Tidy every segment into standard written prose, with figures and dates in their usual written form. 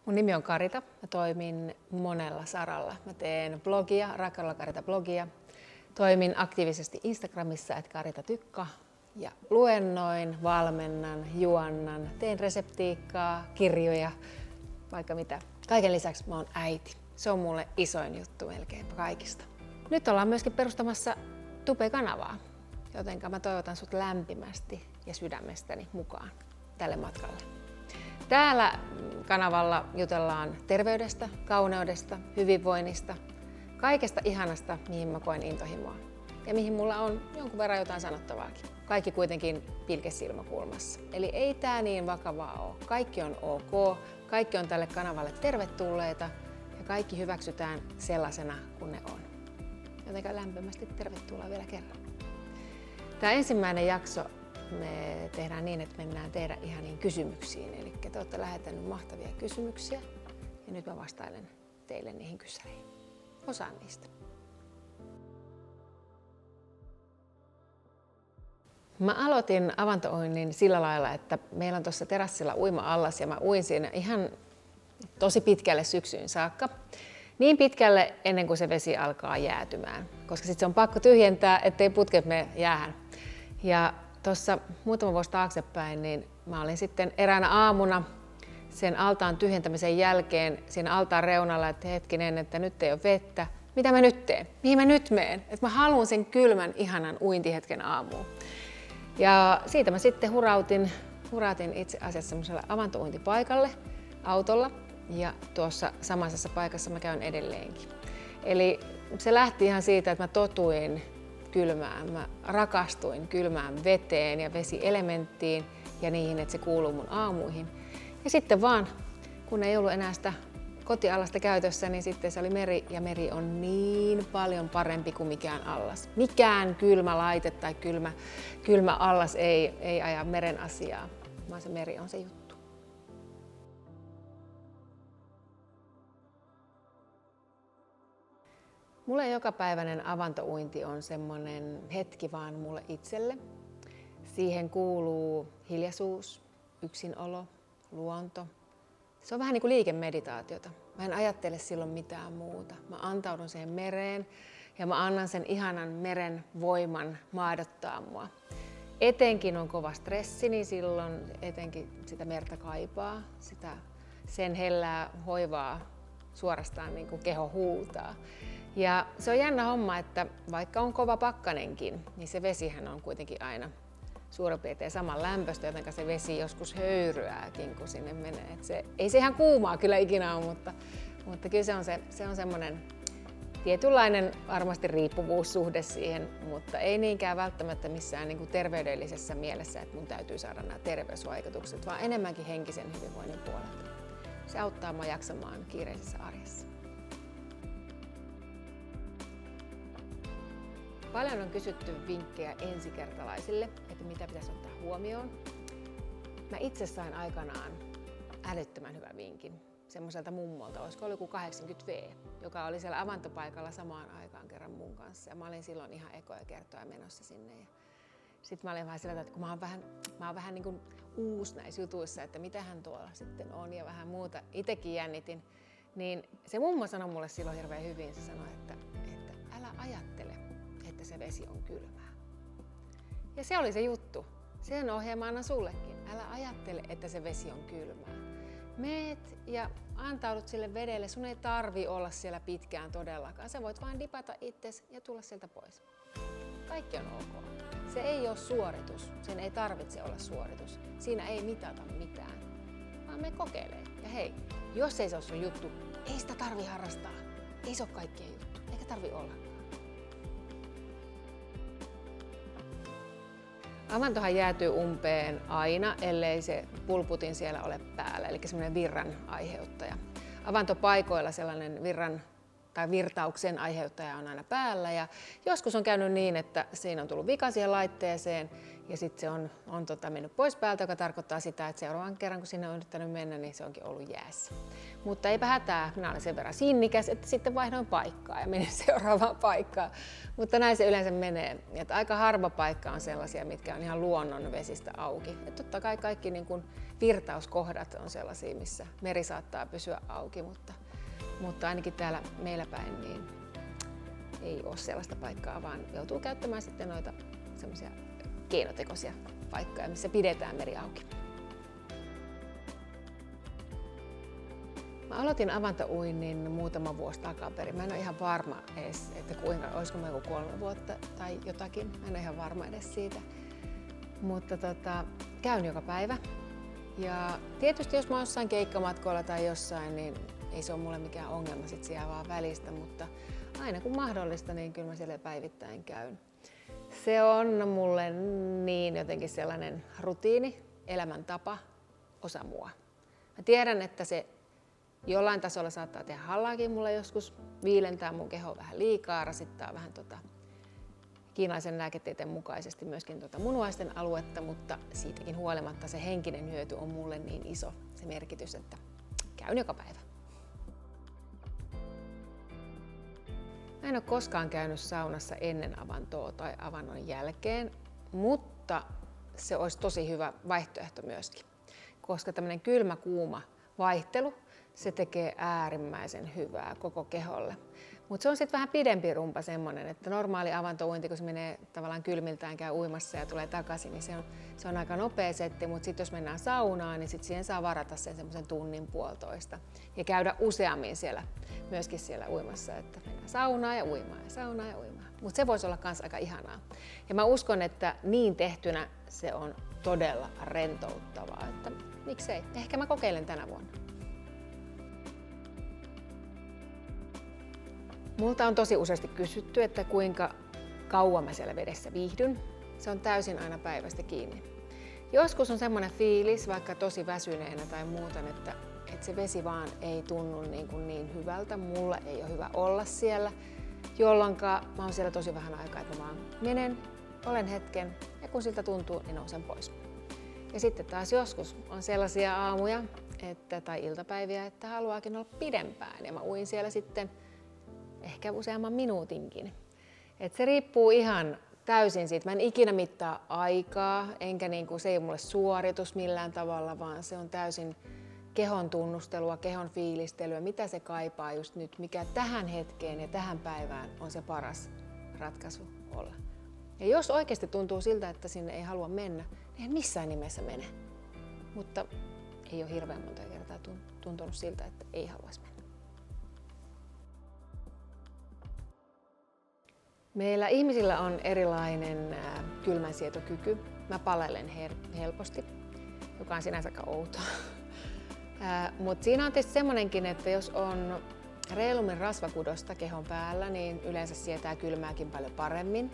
Mun nimi on Karita. Mä toimin monella saralla. Mä teen blogia, Rakkaudella Karita blogia. Toimin aktiivisesti Instagramissa @karitatykka ja luennoin, valmennan, juonnan, teen reseptiikkaa, kirjoja, vaikka mitä. Kaiken lisäksi mä oon äiti. Se on mulle isoin juttu melkeinpä kaikista. Nyt ollaan myöskin perustamassa Tube-kanavaa, jotenka mä toivotan sut lämpimästi ja sydämestäni mukaan tälle matkalle. Täällä kanavalla jutellaan terveydestä, kauneudesta, hyvinvoinnista, kaikesta ihanasta, mihin mä koen intohimoa ja mihin mulla on jonkun verran jotain sanottavaakin. Kaikki kuitenkin pilke silmäkulmassa. Eli ei tää niin vakavaa ole. Kaikki on ok, kaikki on tälle kanavalle tervetulleita ja kaikki hyväksytään sellaisena kuin ne on. Jotenka lämpimästi tervetuloa vielä kerran. Tämä ensimmäinen jakso me tehdään niin, että mennään tehdä ihaniin kysymyksiin. Eli te olette lähettäneet mahtavia kysymyksiä ja nyt mä vastailen teille niihin kyssäreihin. Osaan niistä. Mä aloitin avantouinnin sillä lailla, että meillä on tuossa terassilla uima-allas ja mä uin siinä ihan tosi pitkälle syksyyn saakka. Niin pitkälle ennen kuin se vesi alkaa jäätymään, koska sitten se on pakko tyhjentää, ettei putket mene jäähän. Ja tuossa muutama vuosi taaksepäin, niin mä olin sitten eräänä aamuna sen altaan tyhjentämisen jälkeen siinä altaan reunalla, että hetkinen, että nyt ei ole vettä. Mitä mä nyt teen? Mihin mä nyt meen? Että mä haluan sen kylmän, ihanan uintihetken aamuun. Ja siitä mä sitten hurautin itse asiassa semmoiselle avantouintipaikalle autolla. Ja tuossa samaisessa paikassa mä käyn edelleenkin. Eli se lähti ihan siitä, että mä totuin kylmään. Mä rakastuin kylmään veteen ja vesielementtiin ja niihin, että se kuuluu mun aamuihin. Ja sitten vaan, kun ei ollut enää sitä kotiallasta käytössä, niin sitten se oli meri ja meri on niin paljon parempi kuin mikään allas. Mikään kylmä laite tai kylmä allas ei aja meren asiaa, vaan se meri on se juttu. Mulle jokapäiväinen avantouinti on semmoinen hetki vaan mulle itselle. Siihen kuuluu hiljaisuus, yksinolo, luonto. Se on vähän niin kuin liikemeditaatiota. Mä en ajattele silloin mitään muuta. Mä antaudun siihen mereen ja mä annan sen ihanan meren voiman maadottaa mua. Etenkin on kova stressi, niin silloin etenkin sitä merta kaipaa. Sen hellää hoivaa suorastaan niin kuin keho huutaa. Ja se on jännä homma, että vaikka on kova pakkanenkin, niin se vesihän on kuitenkin aina suurin piirtein saman lämpöistä, joten se vesi joskus höyryääkin, kun sinne menee. Ei se ihan kuumaa kyllä ikinä ole, mutta kyllä se on semmoinen tietynlainen varmasti riippuvuussuhde siihen, mutta ei niinkään välttämättä missään niin kuin terveydellisessä mielessä, että mun täytyy saada nämä terveysvaikutukset, vaan enemmänkin henkisen hyvinvoinnin puolelta. Se auttaa mua jaksamaan kiireisessä arjessa. Paljon on kysytty vinkkejä ensikertalaisille, että mitä pitäisi ottaa huomioon. Mä itse sain aikanaan älyttömän hyvän vinkin semmoiselta mummolta, olisiko ollut joku 80V, joka oli siellä avantopaikalla samaan aikaan kerran mun kanssa. Ja mä olin silloin ihan ekoja kertoja menossa sinne. Sitten mä olin vähän sillä tavalla, että kun mä oon vähän niin kuin uusi näissä jutuissa, että mitähän tuolla sitten on ja vähän muuta. Itekin jännitin. Niin se mummo sanoi mulle silloin hirveän hyvin, se sanoi, että älä ajattele, että se vesi on kylmää. Ja se oli se juttu. Sen ohjelma annan sullekin. Älä ajattele, että se vesi on kylmää. Meet ja antaudut sille vedelle. Sun ei tarvi olla siellä pitkään todellakaan. Sä voit vaan dipata itsesi ja tulla sieltä pois. Kaikki on ok. Se ei ole suoritus. Sen ei tarvitse olla suoritus. Siinä ei mitata mitään. Vaan me kokeilee. Ja hei, jos ei se ole sun juttu, ei sitä tarvi harrastaa. Ei se ole kaikkien juttu. Eikä tarvi olla. Avantohan jäätyy umpeen aina, ellei se pulputin siellä ole päällä, eli semmoinen virran aiheuttaja. Avantopaikoilla sellainen virran tai virtauksen aiheuttaja on aina päällä. Ja joskus on käynyt niin, että siinä on tullut vika siihen laitteeseen ja sitten se on mennyt pois päältä, joka tarkoittaa sitä, että seuraavan kerran kun sinne on yrittänyt mennä, niin se onkin ollut jäässä. Mutta eipä hätää, minä olen sen verran sinnikäs, että sitten vaihdoin paikkaa ja menin seuraavaan paikkaan. Mutta näin se yleensä menee. Että aika harva paikka on sellaisia, mitkä on ihan luonnon vesistä auki. Et totta kai kaikki niin kuin virtauskohdat on sellaisia, missä meri saattaa pysyä auki, mutta ainakin täällä meillä päin niin ei ole sellaista paikkaa, vaan joutuu käyttämään sitten noita semmoisia keinotekoisia paikkoja, missä pidetään meri auki. Mä aloitin avantouinnin muutama vuosi takaperin. Mä en ole ihan varma edes, että olisiko mä joku 3 vuotta tai jotakin. Mä en ole ihan varma edes siitä. Mutta käyn joka päivä. Ja tietysti jos mä oon jossain keikkamatkoilla tai jossain, niin ei se ole mulle mikään ongelma sit siellä vaan välistä, mutta aina kun mahdollista, niin kyllä mä siellä päivittäin käyn. Se on mulle niin jotenkin sellainen rutiini, elämäntapa, osa mua. Mä tiedän, että se jollain tasolla saattaa tehdä hallaakin mulle joskus, viilentää mun kehoa vähän liikaa, rasittaa vähän kiinalaisen lääketieteen mukaisesti myöskin munuaisten aluetta, mutta siitäkin huolimatta se henkinen hyöty on mulle niin iso se merkitys, että käyn joka päivä. Mä en ole koskaan käynyt saunassa ennen avantoa tai avannon jälkeen, mutta se olisi tosi hyvä vaihtoehto myöskin, koska tämmöinen kylmä-kuuma vaihtelu, se tekee äärimmäisen hyvää koko keholle. Mutta se on sitten vähän pidempi rumpa semmoinen, että normaali avantouinti, kun se menee tavallaan kylmiltään, käy uimassa ja tulee takaisin, niin se on aika nopea setti, mutta sitten jos mennään saunaan, niin sitten siihen saa varata sen semmoisen 1-1,5 ja käydä useammin myöskin siellä uimassa, että mennään saunaan ja uimaan ja saunaan ja uimaan. Mutta se voisi olla myös aika ihanaa. Ja mä uskon, että niin tehtynä se on todella rentouttavaa, että miksei. Ehkä mä kokeilen tänä vuonna. Multa on tosi useasti kysytty, että kuinka kauan mä siellä vedessä viihdyn. Se on täysin aina päivästä kiinni. Joskus on semmoinen fiilis, vaikka tosi väsyneenä tai muuten, että se vesi vaan ei tunnu niin hyvältä. Mulla ei ole hyvä olla siellä, jolloin mä oon siellä tosi vähän aikaa, että mä vaan menen, olen hetken ja kun siltä tuntuu, niin nousen pois. Ja sitten taas joskus on sellaisia aamuja tai iltapäiviä, että haluaakin olla pidempään ja mä uin siellä sitten ehkä useamman minuutinkin. Et se riippuu ihan täysin siitä. Mä en ikinä mittaa aikaa, enkä se ei ole mulle suoritus millään tavalla, vaan se on täysin kehon tunnustelua, kehon fiilistelyä, mitä se kaipaa just nyt, mikä tähän hetkeen ja tähän päivään on se paras ratkaisu olla. Ja jos oikeasti tuntuu siltä, että sinne ei halua mennä, niin en missään nimessä mene. Mutta ei ole hirveän monta kertaa tuntunut siltä, että ei haluaisi mennä. Meillä ihmisillä on erilainen kylmänsietokyky. Mä palelen helposti, joka on sinänsä aika outoa. Mutta siinä on tietysti semmoinenkin, että jos on reilummin rasvakudosta kehon päällä, niin yleensä sietää kylmääkin paljon paremmin.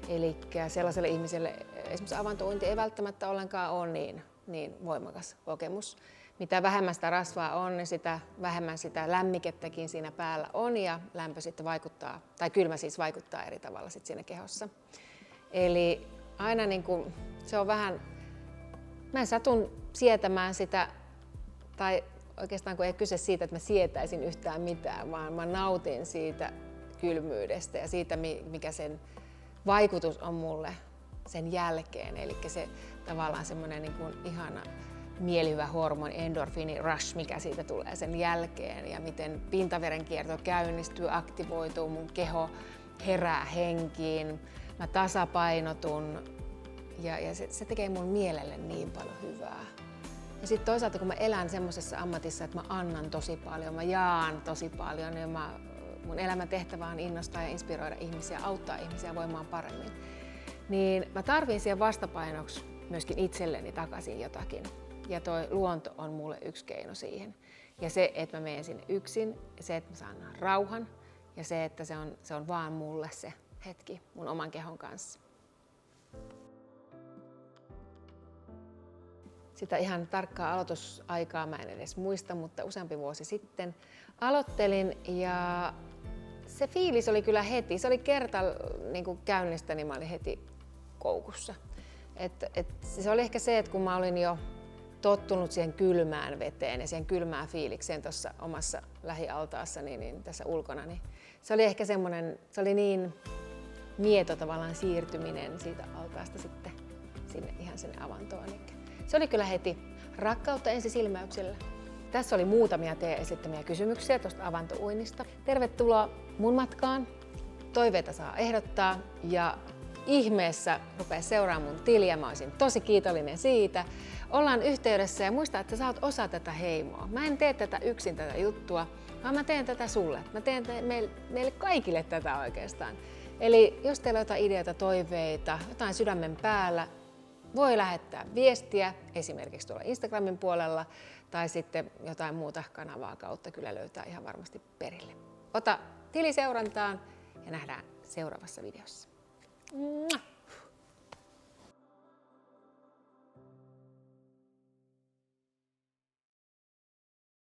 Eli sellaiselle ihmiselle esimerkiksi avantouinti ei välttämättä ollenkaan ole niin voimakas kokemus. Mitä vähemmän sitä rasvaa on, niin sitä vähemmän sitä lämmikettäkin siinä päällä on ja lämpö sitten vaikuttaa, tai kylmä siis vaikuttaa eri tavalla sitten siinä kehossa. Eli aina se on vähän, mä en satun sietämään sitä, tai oikeastaan kun ei kyse siitä, että mä sietäisin yhtään mitään, vaan mä nautin siitä kylmyydestä ja siitä, mikä sen vaikutus on mulle sen jälkeen. Eli se tavallaan semmoinen ihana mielihyvä hormoni, endorfiini rush, mikä siitä tulee sen jälkeen ja miten pintaverenkierto käynnistyy, aktivoituu, mun keho herää henkiin, mä tasapainotun ja se tekee mun mielelle niin paljon hyvää. Ja sitten toisaalta kun mä elän semmoisessa ammatissa, että mä annan tosi paljon, mä jaan tosi paljon ja mun elämän tehtävä on innostaa ja inspiroida ihmisiä, auttaa ihmisiä voimaan paremmin, niin mä tarvin siihen vastapainoksi myöskin itselleni takaisin jotakin. Ja toi luonto on mulle yksi keino siihen. Ja se, että mä menen sinne yksin, se, että mä saan rauhan ja se, että se on vaan mulle se hetki mun oman kehon kanssa. Sitä ihan tarkkaa aloitusaikaa mä en edes muista, mutta useampi vuosi sitten aloittelin ja se fiilis oli kyllä heti. Se oli kerta niin kuin käynnistä, niin mä olin heti koukussa. Se oli ehkä se, että kun mä olin jo tottunut siihen kylmään veteen ja siihen kylmään fiilikseen tuossa omassa lähialtaassa niin tässä ulkona, niin se oli ehkä semmoinen, se oli niin mieto tavallaan siirtyminen siitä altaasta sitten sinne avantoon. Se oli kyllä heti rakkautta ensisilmäyksellä. Tässä oli muutamia teidän esittämiä kysymyksiä tuosta avantouinnista. Tervetuloa mun matkaan. Toiveita saa ehdottaa ja ihmeessä rupea seuraamaan mun tiliä. Mä olisin tosi kiitollinen siitä. Ollaan yhteydessä ja muista, että sä oot osa tätä heimoa. Mä en tee tätä yksin tätä juttua, vaan mä teen tätä sulle. Mä teen meille kaikille tätä oikeastaan. Eli jos teillä on jotain ideoita, toiveita, jotain sydämen päällä, voi lähettää viestiä esimerkiksi tuolla Instagramin puolella tai sitten jotain muuta kanavaa kautta kyllä löytää ihan varmasti perille. Ota tili seurantaan ja nähdään seuraavassa videossa. Mua!